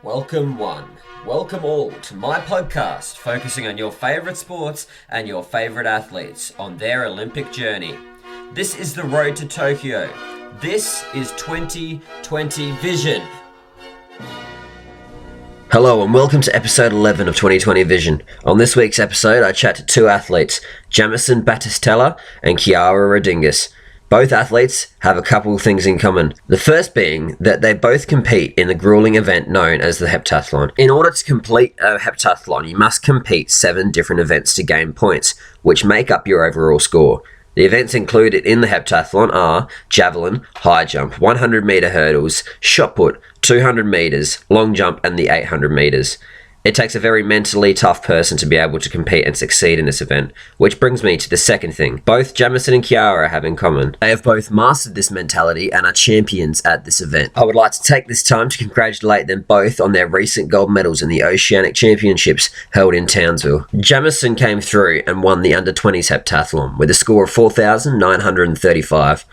Welcome one, welcome all to my podcast focusing on your favourite sports and your favourite athletes on their Olympic journey. This is the road to Tokyo. This is 2020 Vision. Hello and welcome to episode 11 of 2020 Vision. On this week's episode I chat to two athletes, Jamieson Batistella and Kiara Reddingius. Both athletes have a couple of things in common. The first being that they both compete in the grueling event known as the Heptathlon. In order to complete a Heptathlon, you must compete 7 different events to gain points, which make up your overall score. The events included in the Heptathlon are javelin, high jump, 100 meter hurdles, shot put, 200 meters, long jump, and the 800 meters. It takes a very mentally tough person to be able to compete and succeed in this event, which brings me to the second thing. Both Jamieson and Kiara have in common. They have both mastered this mentality and are champions at this event. I would like to take this time to congratulate them both on their recent gold medals in the Oceanic Championships held in Townsville. Jamieson came through and won the under-20s heptathlon with a score of 4,935.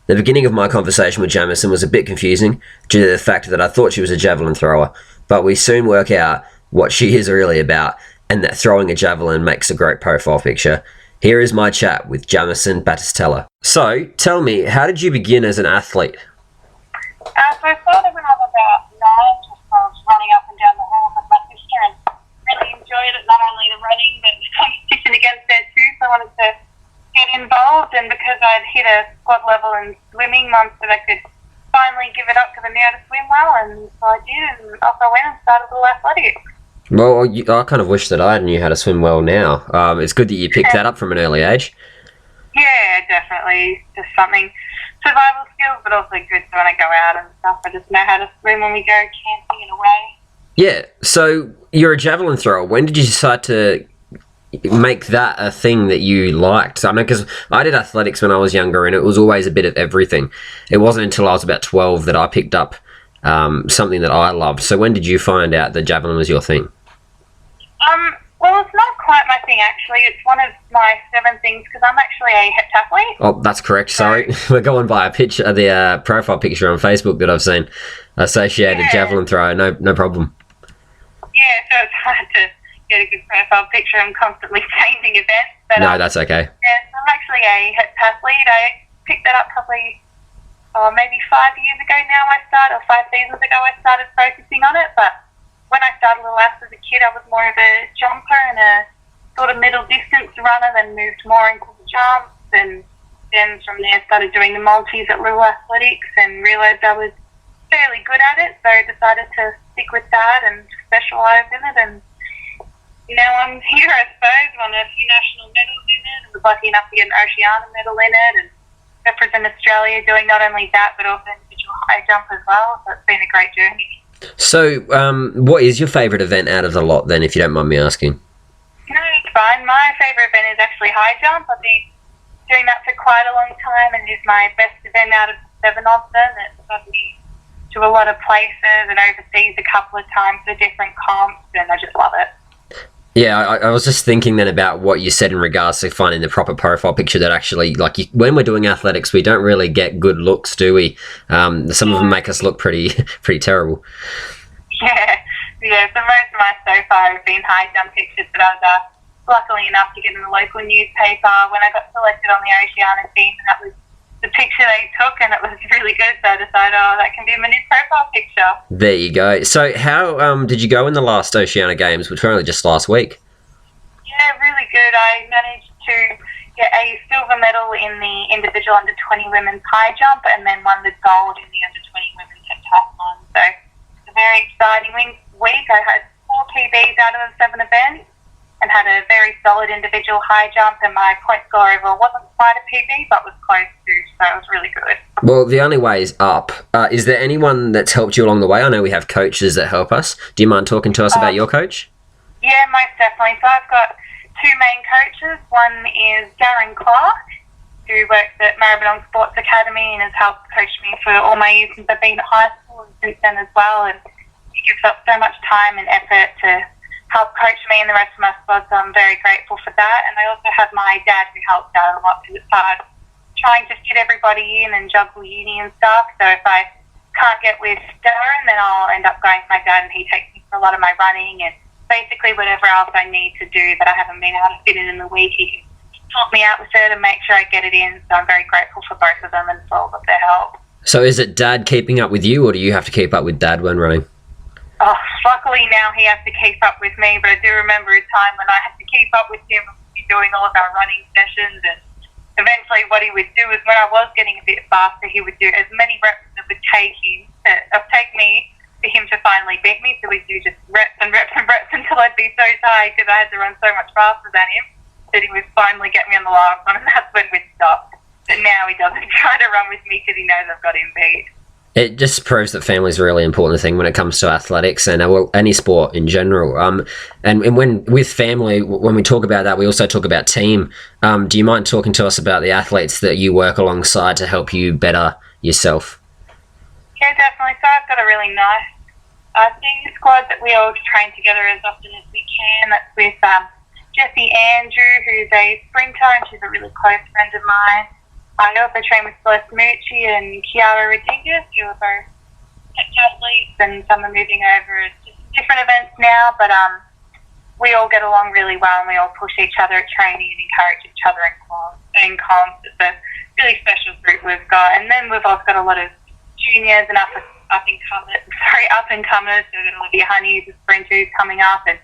The beginning of my conversation with Jamieson was a bit confusing due to the fact that I thought she was a javelin thrower, but we soon work out what she is really about, and that throwing a javelin makes a great profile picture. Here is my chat with Jamieson Batistella. So, tell me, how did you begin as an athlete? So I started when I was about 9, just I was running up and down the hall with my sister and really enjoyed it, not only the running but the competition against it too, so I wanted to get involved, and because I'd hit a squad level in swimming, Mum said I could finally give it up because I knew how to swim well, and so I did, and off I went and started a little athletics. Well, I kind of wish that I knew how to swim well now. It's good that you picked that up from an early age. Yeah, definitely. Just something, survival skills, but also good so when I go out and stuff, I just know how to swim when we go camping and away. Yeah, so you're a javelin thrower. When did you decide to make that a thing that you liked? I know, because I did athletics when I was younger and it was always a bit of everything. It wasn't until I was about 12 that I picked up something that I loved. So when did you find out that javelin was your thing? Well, it's not quite my thing, actually. It's one of my 7 things, because I'm actually a heptathlete. Oh, that's correct. Sorry. We're going by a picture, the profile picture on Facebook that I've seen. Associated javelin thrower. No problem. Yeah, so it's hard to get a good profile picture. I'm constantly changing events. But, no, that's okay. Yeah, so I'm actually a heptathlete. I picked that up probably maybe 5 years ago now or 5 seasons ago I started focusing on it, but when I started Little Ass as a kid, I was more of a jumper and a sort of middle distance runner, then moved more into the jumps, and then from there started doing the multis at Little Athletics and realised I was fairly good at it, so I decided to stick with that and specialise in it, and now I'm here, I suppose, won a few national medals in it, and was lucky enough to get an Oceania medal in it, and represent Australia doing not only that but also individual high jump as well, so it's been a great journey. So, what is your favourite event out of the lot then, if you don't mind me asking? No, it's fine. My favourite event is actually high jump. I've been doing that for quite a long time and it's my best event out of 7 of them. It's got me to a lot of places and overseas a couple of times for different comps, and I just love it. Yeah, I was just thinking then about what you said in regards to finding the proper profile picture that actually, when we're doing athletics, we don't really get good looks, do we? Some of them make us look pretty terrible. Yeah. So most of my so far have been high jump pictures, but I was lucky enough to get in the local newspaper when I got selected on the Oceania team, and that was the picture they took, and it was really good, so I decided, that can be my new profile picture. There you go. So how did you go in the last Oceania Games, which were only just last week? Yeah, really good. I managed to get a silver medal in the individual under-20 women's high jump, and then won the gold in the under-20 women's heptathlon. So it's a very exciting week. I had 4 PBs out of the 7 events, and had a very solid individual high jump, and my point score overall wasn't quite a PB, but was close to, so it was really good. Well, the only way is up. Is there anyone that's helped you along the way? I know we have coaches that help us. Do you mind talking to us about your coach? Yeah, most definitely. So I've got 2 main coaches. One is Darren Clark, who works at Maribyrnong Sports Academy and has helped coach me for all my years since I've been at high school and since then as well, and he gives up so much time and effort to help coach me and the rest of my squad, so I'm very grateful for that. And I also have my dad who helps out a lot because it's hard trying to fit everybody in and juggle uni and stuff. So if I can't get with Darren, then I'll end up going with my dad, and he takes me for a lot of my running and basically whatever else I need to do that I haven't been able to fit in the week. He can help me out with it and make sure I get it in. So I'm very grateful for both of them and for all of their help. So is it Dad keeping up with you, or do you have to keep up with Dad when running? Oh, luckily now he has to keep up with me, but I do remember a time when I had to keep up with him and we'd be doing all of our running sessions, and eventually what he would do is when I was getting a bit faster, he would do as many reps as it would take me for him to finally beat me. So we'd do just reps and reps and reps until I'd be so tired because I had to run so much faster than him that he would finally get me on the last one, and that's when we'd stop. But now he doesn't try to run with me because he knows I've got him beat. It just proves that family is a really important thing when it comes to athletics and any sport in general. And when with family, when we talk about that, we also talk about team. Do you mind talking to us about the athletes that you work alongside to help you better yourself? Yeah, definitely. So I've got a really nice senior squad that we all train together as often as we can. That's with Jessie Andrew, who's a sprinter, and she's a really close friend of mine. I also train with Celeste Mucci and Kiara Reddingius, who are both heptathletes, and some are moving over to different events now, but we all get along really well and we all push each other at training and encourage each other in comps. It's a really special group we've got. And then we've also got a lot of juniors and up and comers. So we've got Olivia Honey, who's a sprinter who's coming up, and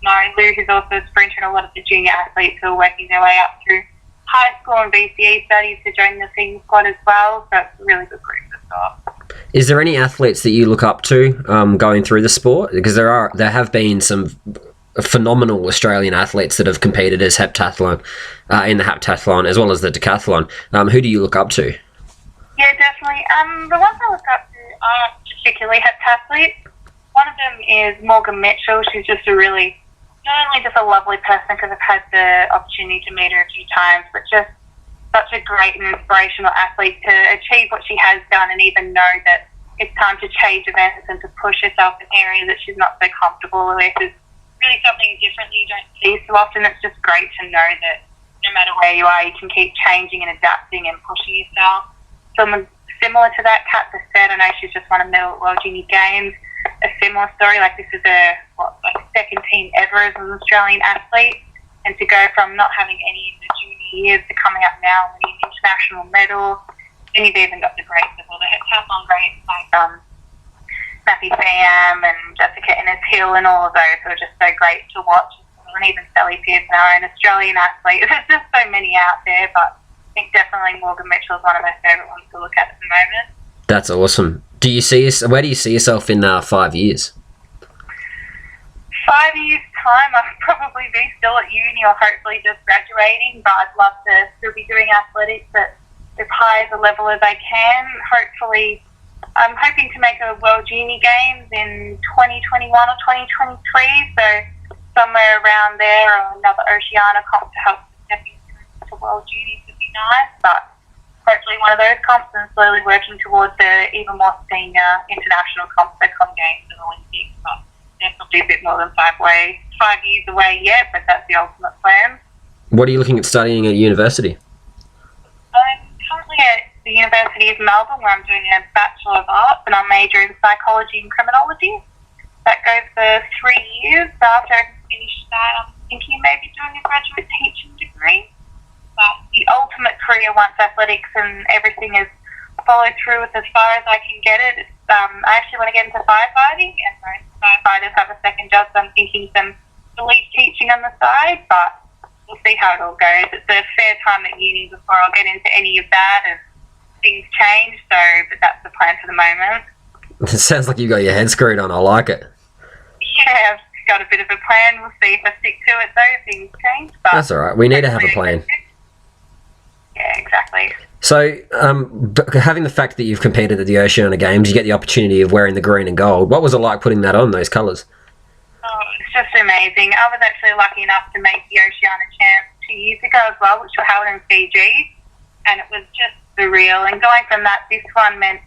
Mari Lou, who's also a sprinter, and a lot of the junior athletes who are working their way up through high school and BCE studies to join the senior squad as well. So it's a really good group to start. Is there any athletes that you look up to going through the sport? Because there have been some phenomenal Australian athletes that have competed as heptathlon in the heptathlon as well as the decathlon. Who do you look up to? Yeah, definitely. The ones I look up to are particularly heptathletes. One of them is Morgan Mitchell. She's just not only just a lovely person because I've had the opportunity to meet her a few times, but just such a great and inspirational athlete to achieve what she has done and even know that it's time to change events and to push herself in areas that she's not so comfortable with is really something different that you don't see so often. It's just great to know that no matter where you are, you can keep changing and adapting and pushing yourself. Someone similar to that, Kat Bassett, I know she's just won a medal at World Junior Games. A similar story, like this is a second team ever as an Australian athlete, and to go from not having any in the junior years to coming up now and winning international medals. Then you've even got the greats of all the heptathlon greats like Matthew Sam and Jessica Innes-Hill and all of those who are just so great to watch, and even Sally Pearson, our own Australian athlete. There's just so many out there, but I think definitely Morgan Mitchell is one of my favourite ones to look at the moment. That's awesome. Where do you see yourself in 5 years? 5 years' time, I'll probably be still at uni or hopefully just graduating, but I'd love to still be doing athletics at as high as a level as I can. Hopefully, I'm hoping to make a World Junior Games in 2021 or 2023, so somewhere around there, or another Oceania comp to help stepping to World Juniors would be nice, but hopefully one of those comps and slowly working towards the even more senior international comps, like on Games and Olympics. But they're probably a bit more than 5 years away yet, but that's the ultimate plan. What are you looking at studying at university? I'm currently at the University of Melbourne, where I'm doing a Bachelor of Arts, and I'm majoring in Psychology and Criminology. That goes for 3 years. So after I finish that, I'm thinking of maybe doing a graduate teaching degree. But the ultimate career, once athletics and everything is followed through with as far as I can get it, I actually want to get into firefighting, and most firefighters have a second job, so I'm thinking some police teaching on the side, but we'll see how it all goes. It's a fair time at uni before I'll get into any of that, and things change, but that's the plan for the moment. It sounds like you've got your head screwed on. I like it. Yeah, I've got a bit of a plan. We'll see if I stick to it, though. Things change. But that's all right. We need to have a plan. Yeah, exactly. So, having the fact that you've competed at the Oceania Games, you get the opportunity of wearing the green and gold. What was it like putting that on, those colours? Oh, it's just amazing. I was actually lucky enough to make the Oceania Champs 2 years ago as well, which were held in Fiji, and it was just surreal. And going from that, this one meant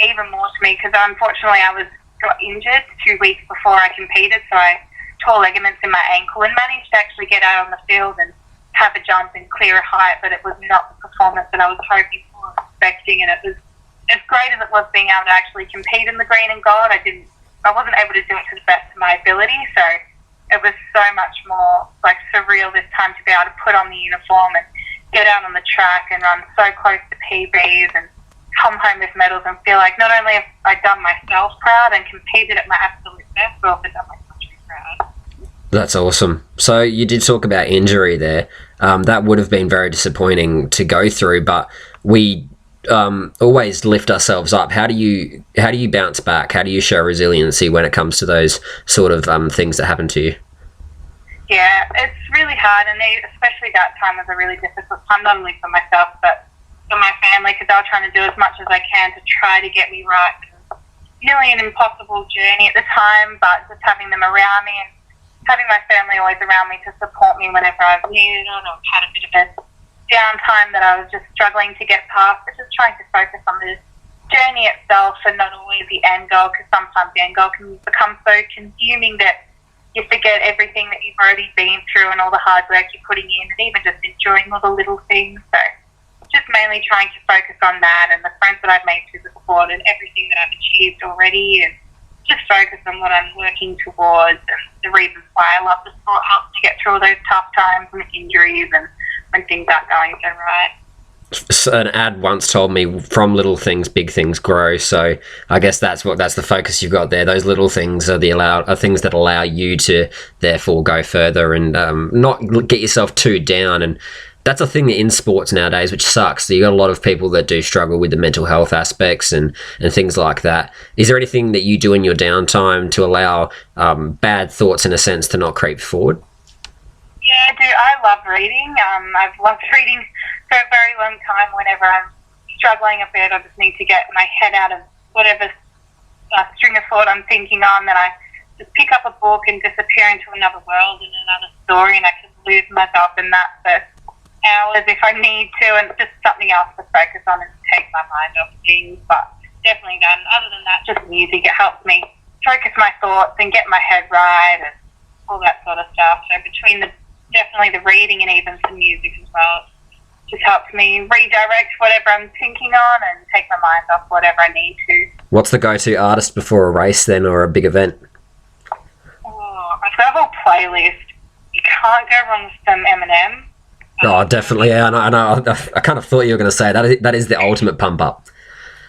even more to me because unfortunately I got injured 2 weeks before I competed, so I tore ligaments in my ankle and managed to actually get out on the field and have a jump and clear a height, but it was not the performance that I was hoping for or expecting, and it was as great as it was being able to actually compete in the green and gold, I wasn't able to do it to the best of my ability. So it was so much more like surreal this time to be able to put on the uniform and get out on the track and run so close to PBs and come home with medals and feel like not only have I done myself proud and competed at my absolute best, but also done my country proud. That's awesome. So you did talk about injury there. That would have been very disappointing to go through, but we always lift ourselves up. How do you bounce back? How do you show resiliency when it comes to those sort of things that happen to you? Yeah, it's really hard, and especially that time was a really difficult time, not only for myself but for my family, because they were trying to do as much as I can to try to get me right. It was nearly an impossible journey at the time, but just having them around me and having my family always around me to support me whenever I've needed it or had a bit of a downtime that I was just struggling to get past, but just trying to focus on the journey itself and not always the end goal, because sometimes the end goal can become so consuming that you forget everything that you've already been through and all the hard work you're putting in, and even just enjoying all the little things. So just mainly trying to focus on that and the friends that I've made through the sport and everything that I've achieved already, and just focus on what I'm working towards and the reasons why I love the sport helps to get through all those tough times and injuries and when things aren't going so right. So an ad once told me, from little things big things grow. So I guess that's the focus you've got there. Those little things are things that allow you to therefore go further and not get yourself too down. And that's a thing in sports nowadays, which sucks. You got a lot of people that do struggle with the mental health aspects and things like that. Is there anything that you do in your downtime to allow bad thoughts, in a sense, to not creep forward? Yeah, I do. I love reading. I've loved reading for a very long time. Whenever I'm struggling a bit, I just need to get my head out of whatever string of thought I'm thinking on, then I just pick up a book and disappear into another world and another story, and I can lose myself in that for hours if I need to, and just something else to focus on and take my mind off things. But definitely that. And other than that, just music. It helps me focus my thoughts and get my head right and all that sort of stuff. So between definitely the reading and even some music as well, just helps me redirect whatever I'm thinking on and take my mind off whatever I need to. What's the go-to artist before a race then, or a big event? Oh, I've got a whole playlist. You can't go wrong with some Eminem. Oh, definitely. Yeah, I know. I kind of thought you were going to say that. That is the ultimate pump up.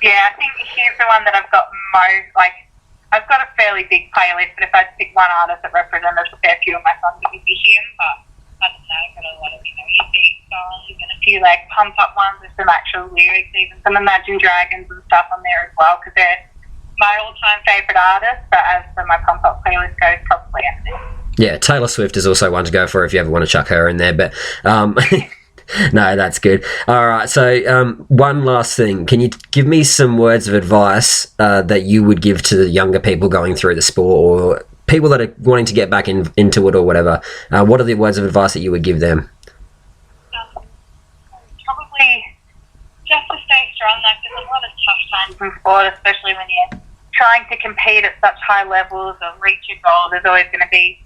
Yeah, I think he's the one that I've got most, I've got a fairly big playlist, but if I had to pick one artist that represented a fair few of my songs, it would be him. But I don't know, I've got a lot of, easy songs and a few pump up ones with some actual lyrics, even some Imagine Dragons and stuff on there as well, because they're my all-time favourite artists. But as for my pump up playlist goes, probably Eminem. Yeah, Taylor Swift is also one to go for if you ever want to chuck her in there. But no, that's good. All right, so one last thing. Can you give me some words of advice that you would give to the younger people going through the sport, or people that are wanting to get back into it or whatever? What are the words of advice that you would give them? Probably just to stay strong. There's a lot of tough times in sport, especially when you're trying to compete at such high levels or reach your goal. There's always going to be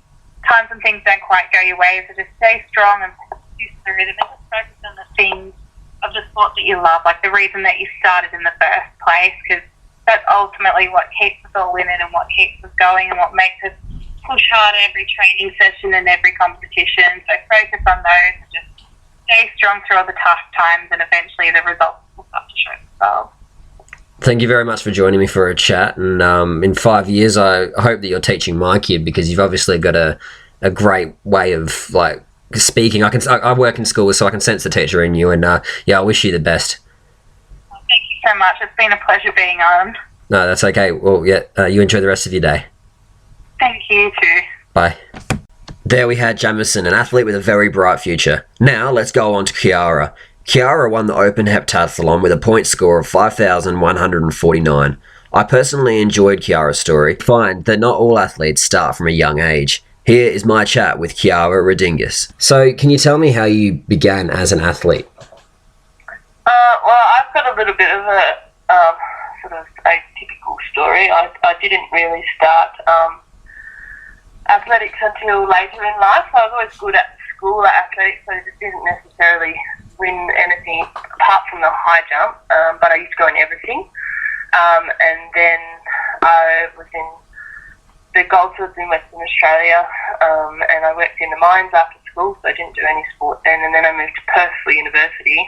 times when things don't quite go your way, so just stay strong and pursue through it, and just focus on the things of the sport that you love, like the reason that you started in the first place, because that's ultimately what keeps us all in it and what keeps us going and what makes us push hard every training session and every competition. So focus on those and just stay strong through all the tough times, and eventually the results will start to show themselves. Thank you very much for joining me for a chat, and in 5 years I hope that you're teaching my kid, because you've obviously got a great way of speaking. I work in schools, so I can sense the teacher in you, and I wish you the best. Well, thank you so much. It's been a pleasure being on. No, that's okay. Well, yeah, you enjoy the rest of your day. Thank you too. Bye. There we had Jamieson, an athlete with a very bright future. Now let's go on to Kiara. Kiara won the Open Heptathlon with a point score of 5,149. I personally enjoyed Kiara's story. I find that not all athletes start from a young age. Here is my chat with Kiara Reddingius. So, can you tell me how you began as an athlete? Well, I've got a little bit of a sort of a typical story. I didn't really start athletics until later in life. So I was always good at school at athletics, so it just didn't necessarily win anything apart from the high jump, but I used to go in everything. And then I was in the Goldfields in Western Australia, and I worked in the mines after school, so I didn't do any sport then. And then I moved to Perth for university,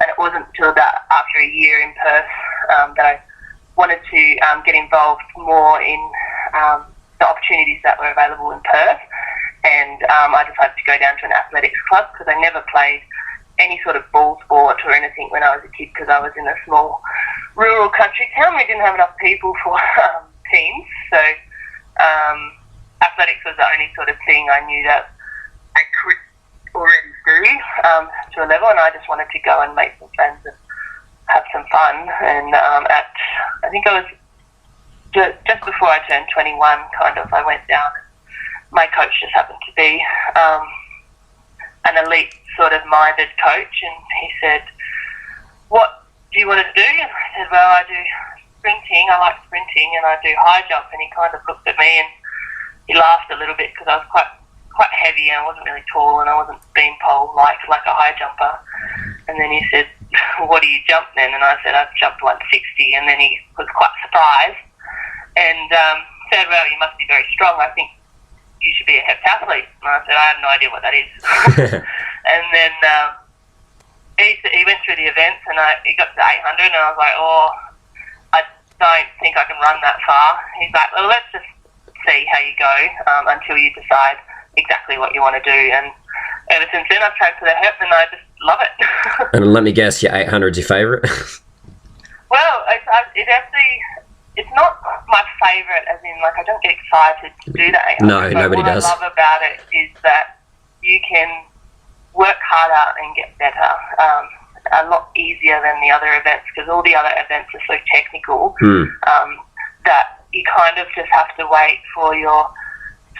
and it wasn't until about after a year in Perth that I wanted to get involved more in the opportunities that were available in Perth. And I decided to go down to an athletics club because I never played any sort of ball sport or anything when I was a kid because I was in a small rural country town. We didn't have enough people for teams, so athletics was the only sort of thing I knew that I could already do to a level, and I just wanted to go and make some friends and have some fun. And I think I was just before I turned 21, kind of, I went down. My coach just happened to be an elite sort of minded coach, and he said, "What do you want to do?" And I said, "Well, I do sprinting. I like sprinting, and I do high jump." And he kind of looked at me and he laughed a little bit because I was quite heavy and I wasn't really tall and I wasn't beanpole like a high jumper. And then he said, "What do you jump then?" And I said, "I've jumped 160." And then he was quite surprised and said, "Well, you must be very strong. I think you should be a heptathlete." And I said, "I have no idea what that is." And then he went through the events and he got to 800 and I was like, "Oh, I don't think I can run that far." He's like, "Well, let's just see how you go until you decide exactly what you want to do." And ever since then I've trained for the hep and I just love it. And let me guess, your 800's your favourite? Well, it's not my favourite, as in, like, I don't get excited to do the 800. No, nobody does. What I love about it is that you can work harder and get better a lot easier than the other events, because all the other events are so technical that you kind of just have to wait for your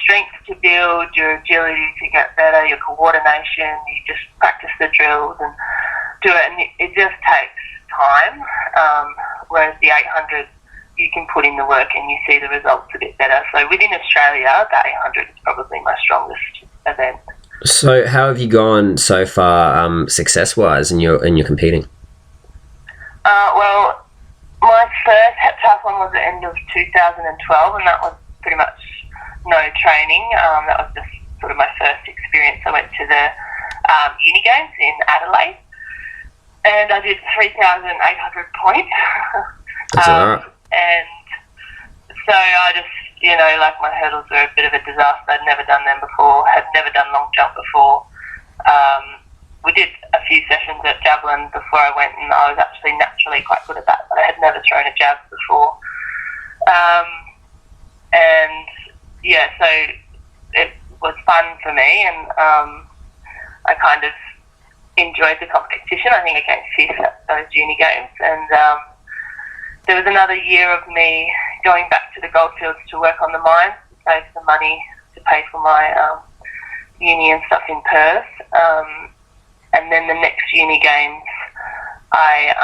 strength to build, your agility to get better, your coordination. You just practice the drills and do it, and it just takes time, whereas the 800, you can put in the work and you see the results a bit better. So within Australia, the 800 is probably my strongest event. So how have you gone so far, success-wise, in your competing? Well, my first heptathlon was at the end of 2012, and that was pretty much no training. That was just sort of my first experience. I went to the Uni Games in Adelaide, and I did 3,800 points. That's all right. And so I just, like, my hurdles were a bit of a disaster. I'd never done them before, had never done long jump before. We did a few sessions at javelin before I went, and I was actually naturally quite good at that, but I had never thrown a jab before. And yeah, so it was fun for me, and I kind of enjoyed the competition. I think I came fifth at those Uni Games, and there was another year of me going back to the Goldfields to work on the mines to save some money to pay for my uni and stuff in Perth. And then the next Uni Games, I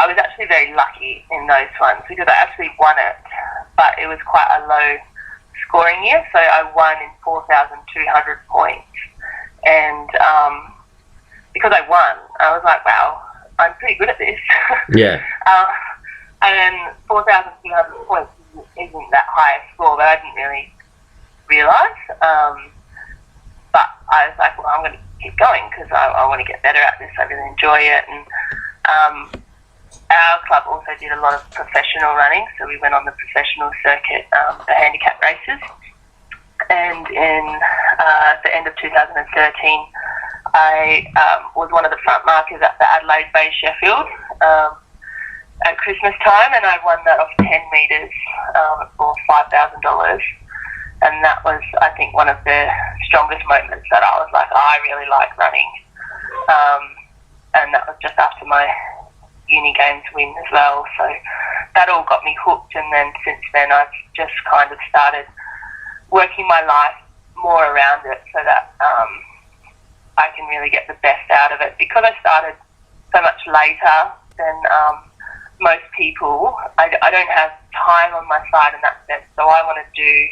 was actually very lucky in those ones because I actually won it, but it was quite a low scoring year, so I won in 4,200 points. And because I won, I was like, wow, I'm pretty good at this. Yeah. And then 4,200 points isn't that high a score, but I didn't really realise. But I was like, well, I'm going to keep going because I want to get better at this. I really enjoy it. And our club also did a lot of professional running, so we went on the professional circuit, the handicap races. And in the end of 2013, I was one of the front markers at the Adelaide Bay Sheffield at Christmas time, and I won that off 10 metres for $5,000. And that was, I think, one of the strongest moments that I was like, I really like running. And that was just after my Uni Games win as well. So that all got me hooked, and then since then I've just kind of started working my life more around it so that I can really get the best out of it. Because I started so much later than most people, I don't have time on my side in that sense, so I want to do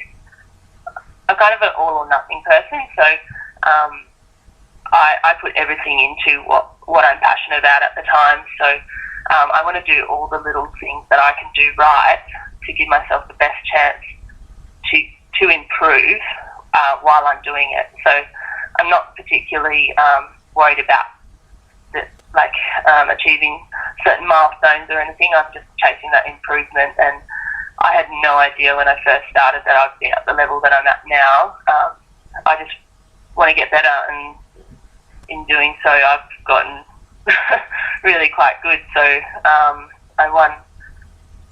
a kind of an all or nothing person. So I put everything into what I'm passionate about at the time. So I want to do all the little things that I can do right to give myself the best chance to improve while I'm doing it. So I'm not particularly worried about achieving certain milestones or anything. I'm just chasing that improvement, and I had no idea when I first started that I'd be at the level that I'm at now. I just want to get better, and in doing so I've gotten really quite good. So I won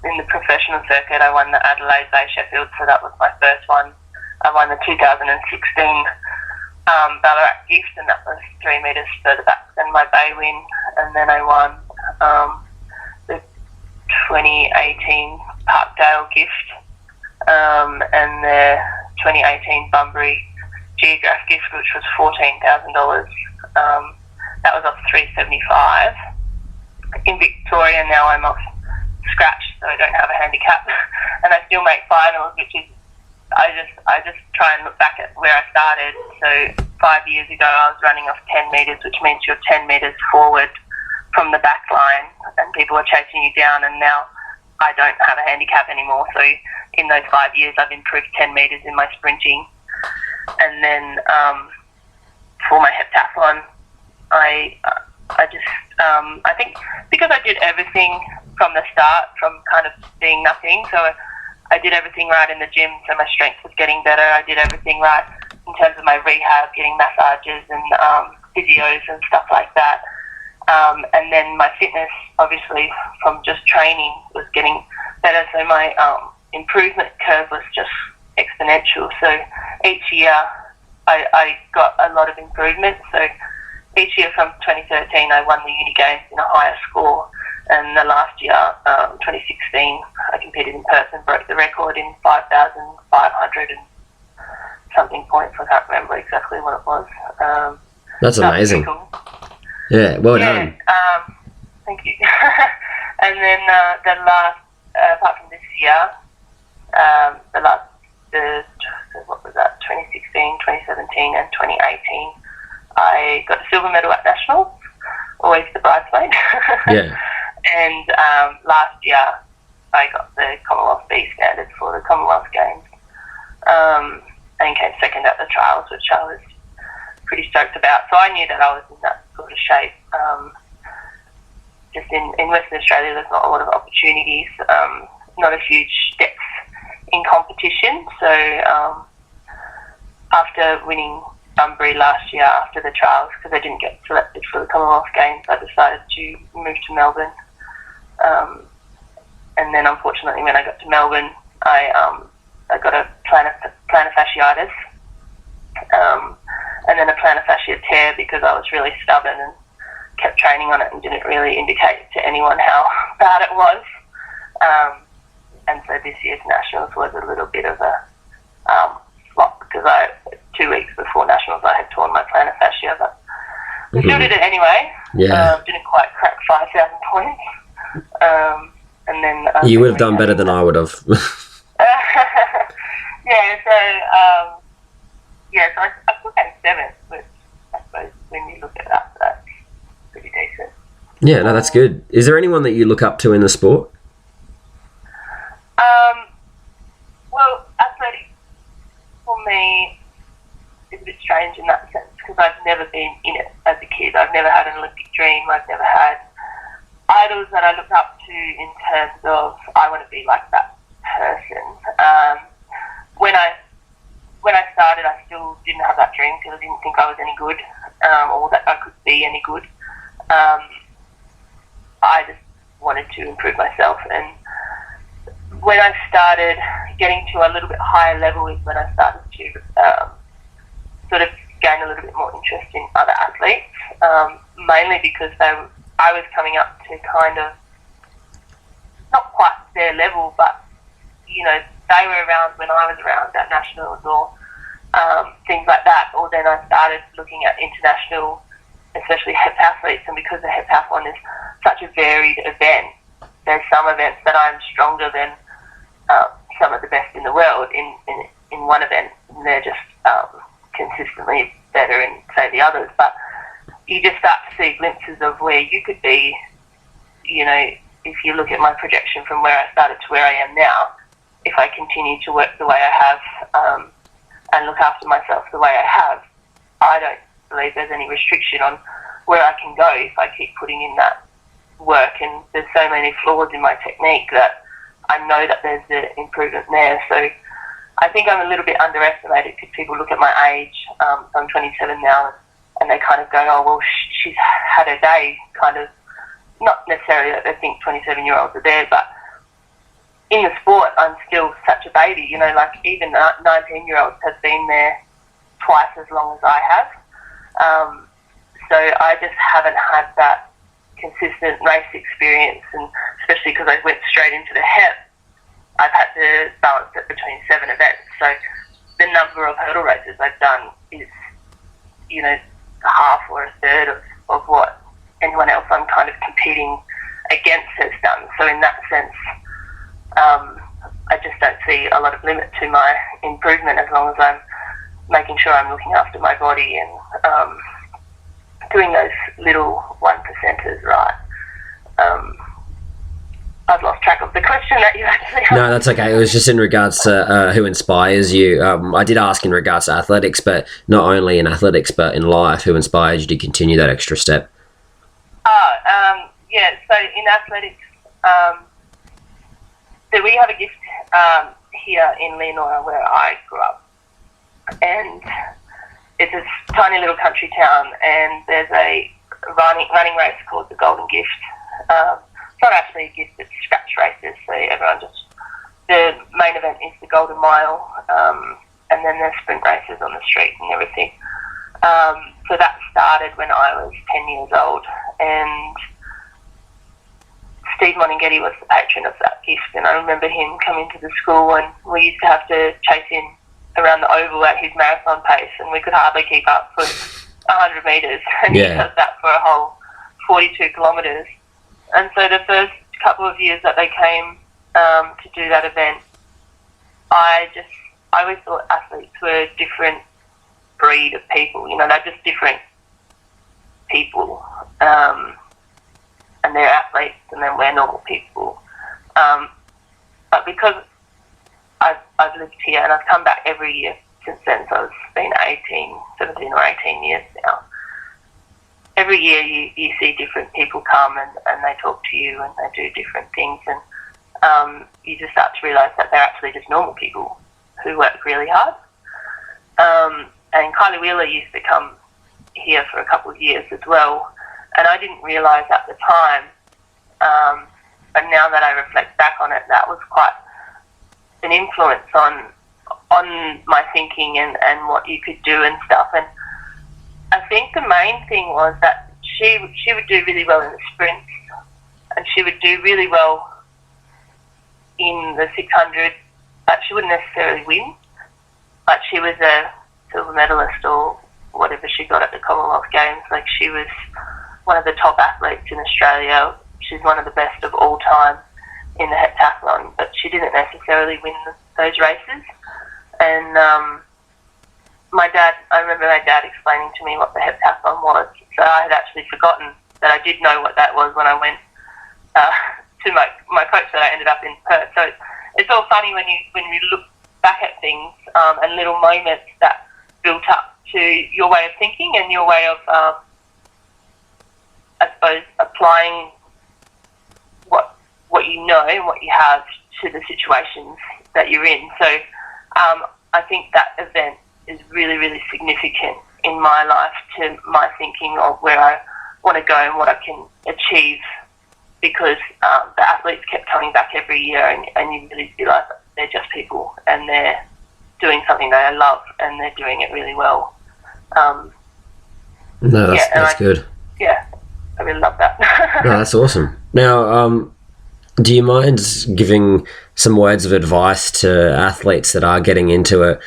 in the professional circuit. I won the Adelaide Bay Sheffield, so that was my first one. I won the 2016 Ballarat Gift, and that was 3 metres further back than my Bay win. And then I won the 2018 Parkdale Gift and the 2018 Bunbury Geograph Gift, which was $14,000. That was off 375. In Victoria now I'm off scratch, so I don't have a handicap, and I still make finals, which is I just try and look back at where I started. So 5 years ago I was running off 10 metres, which means you're 10 metres forward from the back line and people are chasing you down, and now I don't have a handicap anymore. So in those 5 years I've improved 10 metres in my sprinting. And then for my heptathlon, I think because I did everything from the start, from kind of being nothing, so I did everything right in the gym, so my strength was getting better. I did everything right in terms of my rehab, getting massages and physios and stuff like that. And then my fitness, obviously, from just training was getting better, so my improvement curve was just exponential. So each year I got a lot of improvement. So each year from 2013 I won the Uni Games in a higher score, and the last year, 2016, I competed in person, broke the record in 5,500 and something points. I can't remember exactly what it was. That's amazing. Cool. Yeah, well done. Thank you. And then the last, apart from this year, what was that, 2016, 2017 and 2018, I got a silver medal at Nationals, always the bridesmaid. Yeah. And last year I got the Commonwealth B standard for the Commonwealth Games, and came second at the trials, which I was pretty stoked about. So I knew that I was in that sort of shape. Just in Western Australia there's not a lot of opportunities, not a huge depth in competition. So after winning Bunbury last year after the trials, because I didn't get selected for the Commonwealth Games, I decided to move to Melbourne. And then unfortunately when I got to Melbourne, I got a plantar fasciitis, and then a plantar fascia tear because I was really stubborn and kept training on it and didn't really indicate to anyone how bad it was. And so this year's Nationals was a little bit of a flop, because 2 weeks before Nationals I had torn my plantar fascia, but we still did it anyway. Yeah. Didn't quite crack 5,000 points. And then you would have done better than I would have. So I still came 7th, which I suppose when you look at that, that's pretty decent. Yeah, no, that's good. Is there anyone that you look up to in the sport? Well, athletics for me is a bit strange in that sense, because I've never been in it as a kid. I've never had an Olympic dream. I've never had idols that I look up to in terms of I want to be like that person. When I started, I still didn't have that dream because I didn't think I was any good, or that I could be any good. I just wanted to improve myself, and when I started getting to a little bit higher level is when I started to sort of gain a little bit more interest in other athletes, mainly because I was coming up to kind of not quite their level, but you know, they were around when I was around at Nationals or things like that. Or then I started looking at international, especially Heptathletes, and because the Heptathlon is such a varied event, there's some events that I'm stronger than some of the best in the world in one event, and they're just consistently better in, say, the others. But you just start to see glimpses of where you could be, you know, if you look at my projection from where I started to where I am now. If I continue to work the way I have and look after myself the way I have, I don't believe there's any restriction on where I can go if I keep putting in that work. And there's so many flaws in my technique that I know that there's the improvement there. So I think I'm a little bit underestimated because people look at my age. So I'm 27 now, and they kind of go, oh, well, she's had her day, kind of, not necessarily that they think 27-year-olds are there, but in the sport, I'm still such a baby, you know, like even 19-year-olds have been there twice as long as I have. So I just haven't had that consistent race experience, and especially because I went straight into the Hep, I've had to balance it between 7 events. So the number of hurdle races I've done is, you know, half or a third of what anyone else I'm kind of competing against has done. So in that sense, I just don't see a lot of limit to my improvement as long as I'm making sure I'm looking after my body and doing those little 1%ers right. I've lost track of the question that you actually asked. No, that's okay. It was just in regards to who inspires you. I did ask in regards to athletics, but not only in athletics, but in life, who inspires you to continue that extra step? Yeah, so in athletics, so we have a gift here in Leonora where I grew up, and it's a tiny little country town, and there's a running race called the Golden Gift. It's not actually a gift, it's scratch races, so everyone just, the main event is the Golden Mile, and then there's sprint races on the street and everything. So that started when I was 10 years old, and Steve Moninghetti was the patron of that gift, and I remember him coming to the school, and we used to have to chase him around the oval at his marathon pace, and we could hardly keep up for 100 metres, and he does that for a whole 42 kilometres. And so the first couple of years that they came to do that event, I always thought athletes were a different breed of people, you know, they're just different people. And they're athletes, and then we're normal people. But because I've lived here, and I've come back every year since then, so it's been 17 or 18 years now. Every year you see different people come and they talk to you and they do different things, and you just start to realise that they're actually just normal people who work really hard. And Kylie Wheeler used to come here for a couple of years as well, and I didn't realise at the time, but now that I reflect back on it, that was quite an influence on my thinking and what you could do and stuff. And I think the main thing was that she would do really well in the sprints, and she would do really well in the 600, but she wouldn't necessarily win. But she was a silver medalist or whatever she got at the Commonwealth Games. Like, she was one of the top athletes in Australia. She's one of the best of all time in the heptathlon, but she didn't necessarily win those races. And I remember my dad explaining to me what the heptathlon was. So I had actually forgotten that I did know what that was when I went to my coach that I ended up in Perth. So it's all funny when you look back at things and little moments that built up to your way of thinking and your way of, I suppose, applying what you know and what you have to the situations that you're in. So I think that event is really, really significant in my life to my thinking of where I want to go and what I can achieve, because the athletes kept coming back every year, and you really realise that they're just people and they're doing something that I love and they're doing it really well. No, that's good. Yeah, I really love that. No, that's awesome. Now, do you mind giving some words of advice to athletes that are getting into it,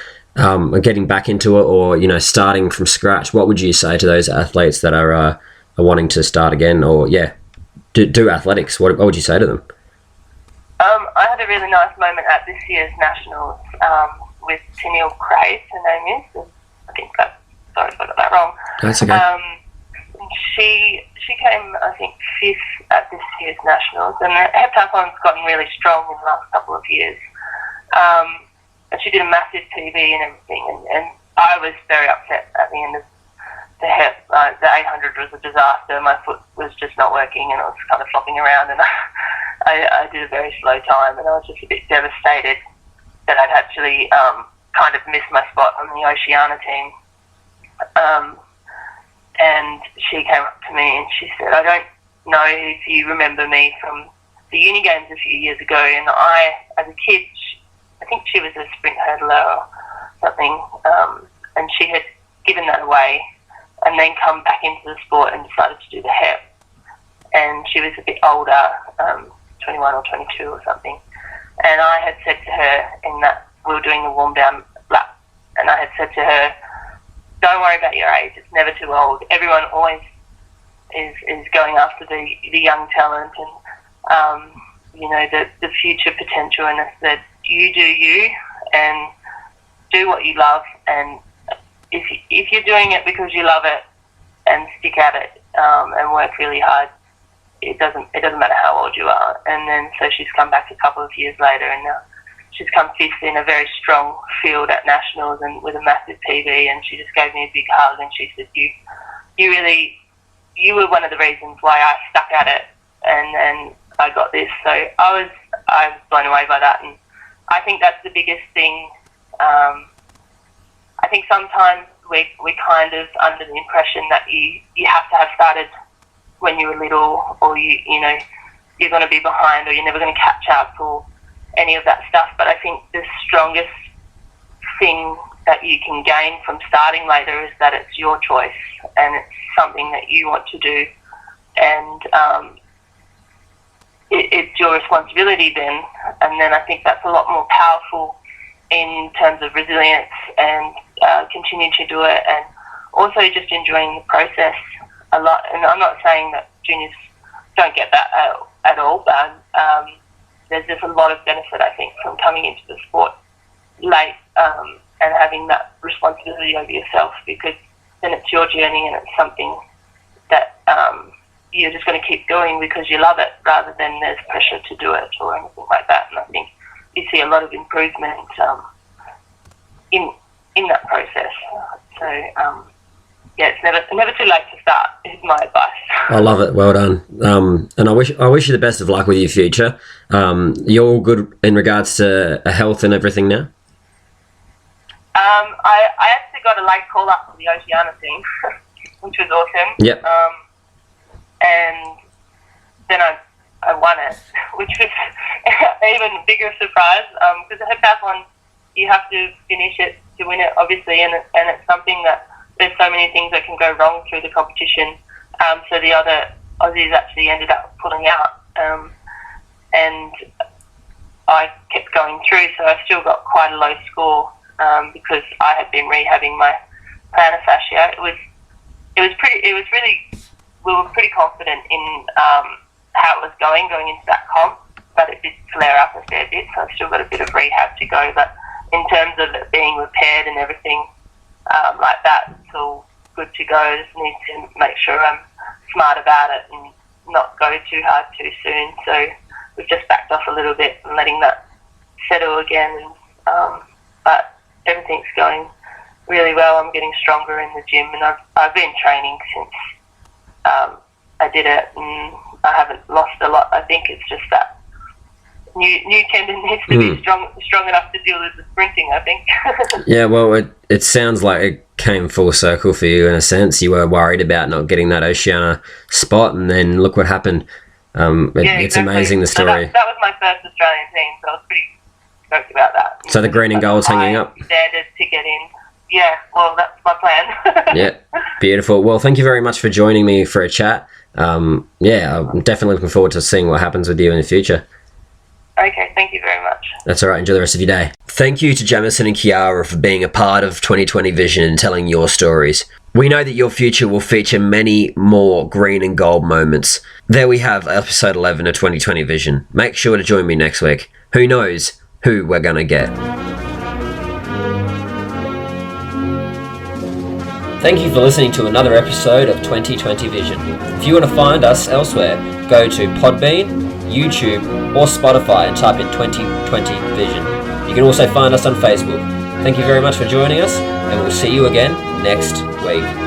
getting back into it, or, you know, starting from scratch? What would you say to those athletes that are wanting to start again, or do athletics? What would you say to them? I had a really nice moment at this year's Nationals with Tennille Craig, her name is. I think sorry if I got that wrong. That's okay. she came, I think, 5th at this year's nationals, and heptathlon's gotten really strong in the last couple of years. And she did a massive PB and everything, and I was very upset at the end of the hep. The 800 was a disaster. My foot was just not working, and I was kind of flopping around, and I did a very slow time, and I was just a bit devastated that I'd actually kind of missed my spot on the Oceania team. And she came up to me and she said, I don't know if you remember me from the uni games a few years ago, and I, as a kid, I think she was a sprint hurdler or something, and she had given that away and then come back into the sport and decided to do the hep. And she was a bit older, 21 or 22 or something. And I had said to her in that, we were doing the warm down lap, and I had said to her, don't worry about your age, it's never too old. Everyone always is going after the young talent and, you know, the future potential, and I said, you do you and do what you love, and if you're doing it because you love it and stick at it and work really hard, it doesn't matter how old you are. And then so she's come back a couple of years later, and now she's come 5th in a very strong field at nationals and with a massive PB, and she just gave me a big hug and she said, you were one of the reasons why I stuck at it and I got this. So I was blown away by that, and I think that's the biggest thing. I think sometimes we're kind of under the impression that you have to have started when you were little, or you know you're going to be behind, or you're never going to catch up, or any of that stuff. But I think the strongest thing that you can gain from starting later is that it's your choice and it's something that you want to do, and it's your responsibility then. And then I think that's a lot more powerful in terms of resilience and continuing to do it, and also just enjoying the process a lot. And I'm not saying that juniors don't get that at all, but there's just a lot of benefit, I think, from coming into the sport late and having that responsibility over yourself, because then it's your journey and it's something that you're just going to keep doing because you love it, rather than there's pressure to do it or anything like that. And I think you see a lot of improvement in that process. So yeah, it's never too late to start, is my advice. I love it. Well done. And I wish you the best of luck with your future. You're all good in regards to health and everything now? I actually got a late call up from the Oceania team, which was awesome. Yep. And then I won it, which was an even bigger surprise, because the heptathlon, you have to finish it to win it, obviously, and it's something that there's so many things that can go wrong through the competition. So the other Aussies actually ended up pulling out, and I kept going through, so I still got quite a low score because I had been rehabbing my plantar fascia. We were pretty confident in how it was going into that comp, but it did flare up a fair bit, so I've still got a bit of rehab to go. But in terms of it being repaired and everything like that, it's all good to go. I just need to make sure I'm smart about it and not go too hard too soon. So we've just backed off a little bit and letting that settle again. But everything's going really well. I'm getting stronger in the gym, and I've been training since I did it, and I haven't lost a lot. I think it's just that new tendon needs to be strong enough to deal with the sprinting, I think. Yeah, well, it sounds like it came full circle for you in a sense. You were worried about not getting that Oceania spot, and then look what happened. It's amazing, the story. So that was my first Australian team, so I was pretty stoked about that. So the green and gold's hanging up? Standard to get in. Yeah, well, that's my plan. Yeah, beautiful. Well, thank you very much for joining me for a chat. I'm definitely looking forward to seeing what happens with you in the future. Okay, thank you very much. That's all right. Enjoy the rest of your day. Thank you to Jamieson and Kiara for being a part of 2020 Vision and telling your stories. We know that your future will feature many more green and gold moments. There we have episode 11 of 2020 Vision. Make sure to join me next week. Who knows who we're going to get. Thank you for listening to another episode of 2020 Vision. If you want to find us elsewhere, go to Podbean, YouTube, or Spotify and type in 2020 Vision. You can also find us on Facebook. Thank you very much for joining us, and we'll see you again next week.